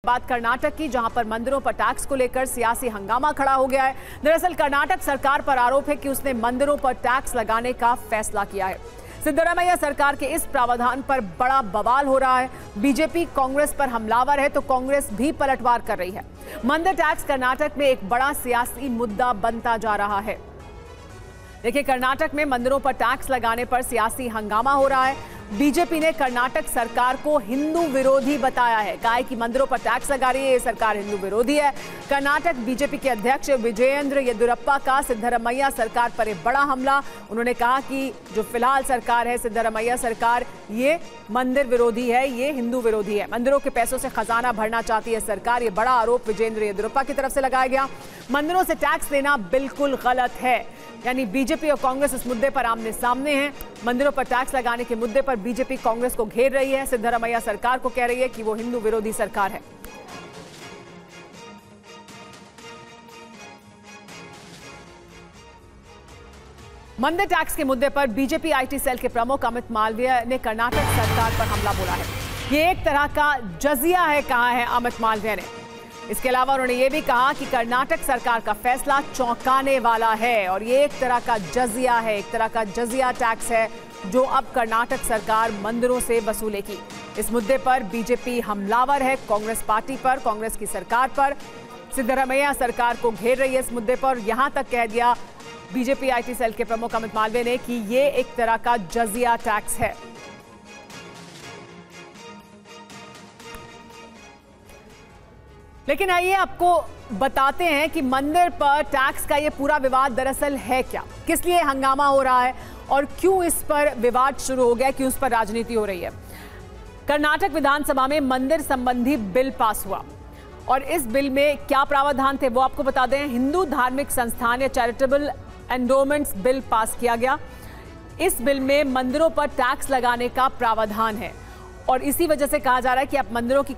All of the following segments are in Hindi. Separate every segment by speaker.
Speaker 1: बात कर्नाटक की, जहां पर मंदिरों पर टैक्स को लेकर सियासी हंगामा खड़ा हो गया है। दरअसल कर्नाटक सरकार पर आरोप है कि उसने मंदिरों पर टैक्स लगाने का फैसला किया है। सिद्धरामैया सरकार के इस प्रावधान पर बड़ा बवाल हो रहा है। बीजेपी कांग्रेस पर हमलावर है तो कांग्रेस भी पलटवार कर रही है। मंदिर टैक्स कर्नाटक में एक बड़ा सियासी मुद्दा बनता जा रहा है। देखिए, कर्नाटक में मंदिरों पर टैक्स लगाने पर सियासी हंगामा हो रहा है। बीजेपी ने कर्नाटक सरकार को हिंदू विरोधी बताया है। कहा है कि मंदिरों पर टैक्स लगा रही है, ये सरकार हिंदू विरोधी है। कर्नाटक बीजेपी के अध्यक्ष विजयेंद्र येदियुरप्पा का सिद्धरामैया सरकार पर एक बड़ा हमला। उन्होंने कहा कि जो फिलहाल सरकार है सिद्धरामैया सरकार, ये मंदिर विरोधी है, ये हिंदू विरोधी है। मंदिरों के पैसों से खजाना भरना चाहती है सरकार, ये बड़ा आरोप विजयेंद्र येदियुरप्पा की तरफ से लगाया गया। मंदिरों से टैक्स लेना बिल्कुल गलत है, यानी बीजेपी और कांग्रेस इस मुद्दे पर आमने सामने हैं। मंदिरों पर टैक्स लगाने के मुद्दे पर बीजेपी कांग्रेस को घेर रही है। सिद्धरामैया सरकार को कह रही है कि वो हिंदू विरोधी सरकार है। मंदिर टैक्स के मुद्दे पर बीजेपी आईटी सेल के प्रमुख अमित मालवीय ने कर्नाटक सरकार पर हमला बोला है। ये एक तरह का जजिया है, कहा है अमित मालवीय ने। इसके अलावा उन्होंने ये भी कहा कि कर्नाटक सरकार का फैसला चौंकाने वाला है और ये एक तरह का जजिया है, एक तरह का जजिया टैक्स है जो अब कर्नाटक सरकार मंदिरों से वसूलेगी। इस मुद्दे पर बीजेपी हमलावर है कांग्रेस पार्टी पर, कांग्रेस की सरकार पर। सिद्धरामैया सरकार को घेर रही है इस मुद्दे पर। यहां तक कह दिया बीजेपी आईटी सेल के प्रमुख अमित मालवीय ने कि ये एक तरह का जजिया टैक्स है। लेकिन आइए आपको बताते हैं कि मंदिर पर टैक्स का ये पूरा विवाद दरअसल है क्या, किस लिए हंगामा हो रहा है और क्यों इस पर विवाद शुरू हो गया, क्यों इस पर राजनीति हो रही है। कर्नाटक विधानसभा में मंदिर संबंधी बिल पास हुआ और इस बिल में क्या प्रावधान थे वो आपको बता दें। हिंदू धार्मिक संस्थान या चैरिटेबल एंडोमेंट्स बिल पास किया गया। इस बिल में मंदिरों पर टैक्स लगाने का प्रावधान है और इसी वजह से कहा जा रहा है कि आप मंदिरों की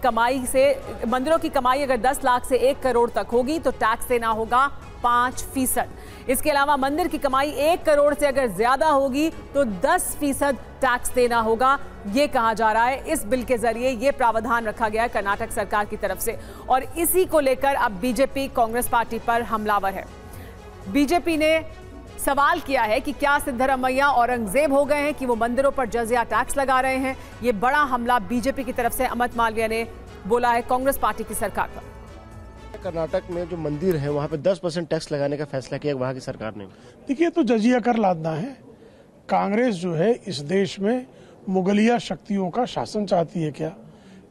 Speaker 1: कमाई अगर 10 लाख से 1 करोड़ तक होगी तो टैक्स देना होगा 5%। इसके अलावा मंदिर की कमाई 1 करोड़ से अगर ज्यादा होगी तो 10% टैक्स देना होगा, ये कहा जा रहा है। इस बिल के जरिए ये प्रावधान रखा गया है कर्नाटक सरकार की तरफ से और इसी को लेकर अब बीजेपी कांग्रेस पार्टी पर हमलावर है। बीजेपी ने सवाल किया है कि क्या सिद्धरामैया औरंगजेब हो गए हैं कि वो मंदिरों पर जजिया टैक्स लगा रहे हैं। ये बड़ा हमला बीजेपी की तरफ से अमित मालवीय ने बोला है कांग्रेस पार्टी की सरकार पर।
Speaker 2: कर्नाटक में जो मंदिर है वहां पे 10% टैक्स लगाने का फैसला किया वहां की सरकार ने।
Speaker 3: देखिए, तो जजिया कर लादना है। कांग्रेस जो है इस देश में मुगलिया शक्तियों का शासन चाहती है।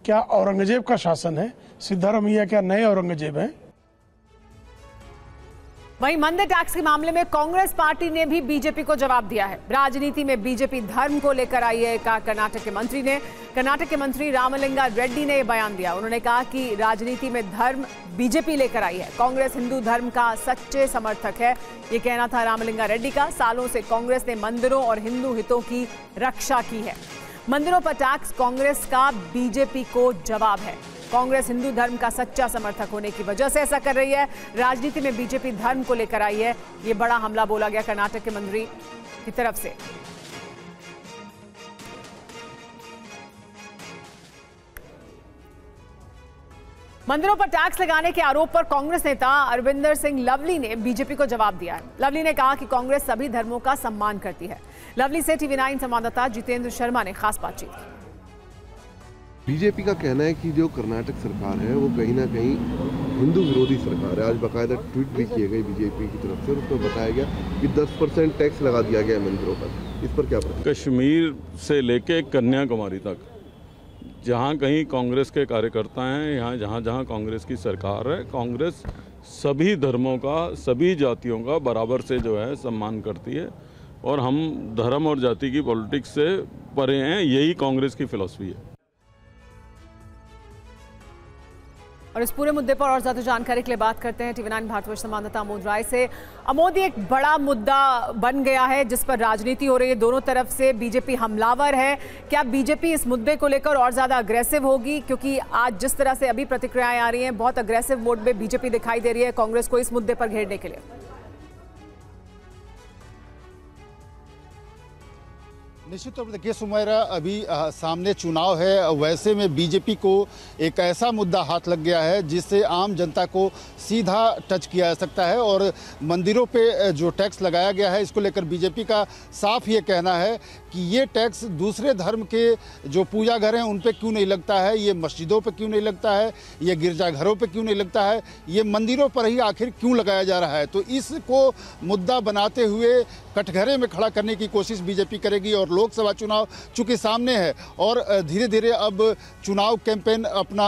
Speaker 3: क्या औरंगजेब का शासन है? सिद्धरामैया क्या नए औरंगजेब हैं?
Speaker 1: वहीं मंदिर टैक्स के मामले में कांग्रेस पार्टी ने भी बीजेपी को जवाब दिया है। राजनीति में बीजेपी धर्म को लेकर आई है, कहा कर्नाटक के मंत्री ने। कर्नाटक के मंत्री रामलिंगा रेड्डी ने यह बयान दिया। उन्होंने कहा कि राजनीति में धर्म बीजेपी लेकर आई है, कांग्रेस हिंदू धर्म का सच्चे समर्थक है, ये कहना था रामलिंगा रेड्डी का। सालों से कांग्रेस ने मंदिरों और हिंदू हितों की रक्षा की है। मंदिरों पर टैक्स कांग्रेस का बीजेपी को जवाब है। कांग्रेस हिंदू धर्म का सच्चा समर्थक होने की वजह से ऐसा कर रही है। राजनीति में बीजेपी धर्म को लेकर आई है, ये बड़ा हमला बोला गया कर्नाटक के मंत्री की तरफ से। मंदिरों पर टैक्स लगाने के आरोप पर कांग्रेस नेता अरविंदर सिंह लवली ने बीजेपी को जवाब दिया है। लवली ने कहा कि कांग्रेस सभी धर्मों का सम्मान करती है। लवली से टीवी9 संवाददाता जितेंद्र शर्मा ने खास बातचीत की।
Speaker 4: बीजेपी का कहना है कि जो कर्नाटक सरकार है वो कहीं ना कहीं हिंदू विरोधी सरकार है। आज बाकायदा ट्वीट भी किए गए बीजेपी की तरफ से, उसमें बताया गया कि 10% टैक्स लगा दिया गया है मंदिरों पर। इस पर क्या प्रतिक्रिया?
Speaker 5: कश्मीर से लेके कन्याकुमारी तक जहाँ कहीं कांग्रेस के कार्यकर्ता हैं, यहाँ जहाँ जहाँ कांग्रेस की सरकार है, कांग्रेस सभी धर्मों का, सभी जातियों का बराबर से जो है सम्मान करती है और हम धर्म और जाति की पॉलिटिक्स से परे हैं, यही कांग्रेस की फिलॉसफी है।
Speaker 1: और इस पूरे मुद्दे पर और ज्यादा जानकारी के लिए बात करते हैं टीवी9 भारतवर्ष संवाददाता अमोद राय से। अमोद, एक बड़ा मुद्दा बन गया है जिस पर राजनीति हो रही है, दोनों तरफ से बीजेपी हमलावर है। क्या बीजेपी इस मुद्दे को लेकर और ज्यादा अग्रेसिव होगी? क्योंकि आज जिस तरह से अभी प्रतिक्रियाएं आ रही हैं, बहुत अग्रेसिव मोड में बीजेपी दिखाई दे रही है कांग्रेस को इस मुद्दे पर घेरने के लिए।
Speaker 6: निश्चित तौर पर देखिए सुमेरा, अभी सामने चुनाव है, वैसे में बीजेपी को एक ऐसा मुद्दा हाथ लग गया है जिससे आम जनता को सीधा टच किया जा सकता है। और मंदिरों पे जो टैक्स लगाया गया है, इसको लेकर बीजेपी का साफ ये कहना है कि ये टैक्स दूसरे धर्म के जो पूजा घर हैं उन पे क्यों नहीं लगता है, ये मस्जिदों पे क्यों नहीं लगता है, ये गिरजाघरों पे क्यों नहीं लगता है, ये मंदिरों पर ही आखिर क्यों लगाया जा रहा है। तो इसको मुद्दा बनाते हुए कटघरे में खड़ा करने की कोशिश बीजेपी करेगी। और लोकसभा चुनाव चूंकि सामने है और धीरे धीरे अब चुनाव कैंपेन अपना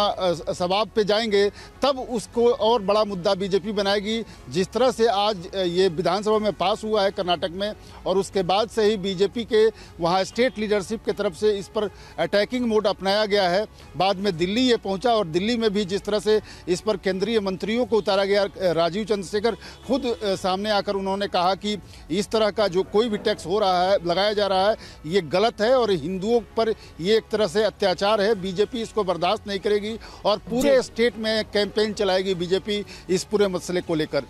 Speaker 6: सवाब पे जाएंगे, तब उसको और बड़ा मुद्दा बीजेपी बनाएगी। जिस तरह से आज ये विधानसभा में पास हुआ है कर्नाटक में, और उसके बाद से ही बीजेपी के वहाँ स्टेट लीडरशिप की तरफ से इस पर अटैकिंग मोड अपनाया गया है। बाद में दिल्ली ये पहुंचा और दिल्ली में भी जिस तरह से इस पर केंद्रीय मंत्रियों को उतारा गया, राजीव चंद्रशेखर खुद सामने आकर उन्होंने कहा कि इस तरह का जो कोई भी टैक्स हो रहा है, लगाया जा रहा है, ये गलत है और हिंदुओं पर ये एक तरह से अत्याचार है। बीजेपी इसको बर्दाश्त नहीं करेगी और पूरे स्टेट में कैंपेन चलाएगी बीजेपी इस पूरे मसले को लेकर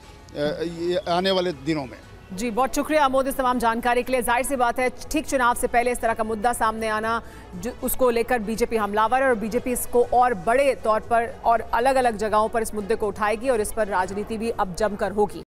Speaker 6: आने वाले दिनों में।
Speaker 1: जी, बहुत शुक्रिया अमोद इस तमाम जानकारी के लिए। जाहिर सी बात है, ठीक चुनाव से पहले इस तरह का मुद्दा सामने आना, उसको लेकर बीजेपी हमलावर है और बीजेपी इसको और बड़े तौर पर और अलग अलग जगहों पर इस मुद्दे को उठाएगी और इस पर राजनीति भी अब जमकर होगी।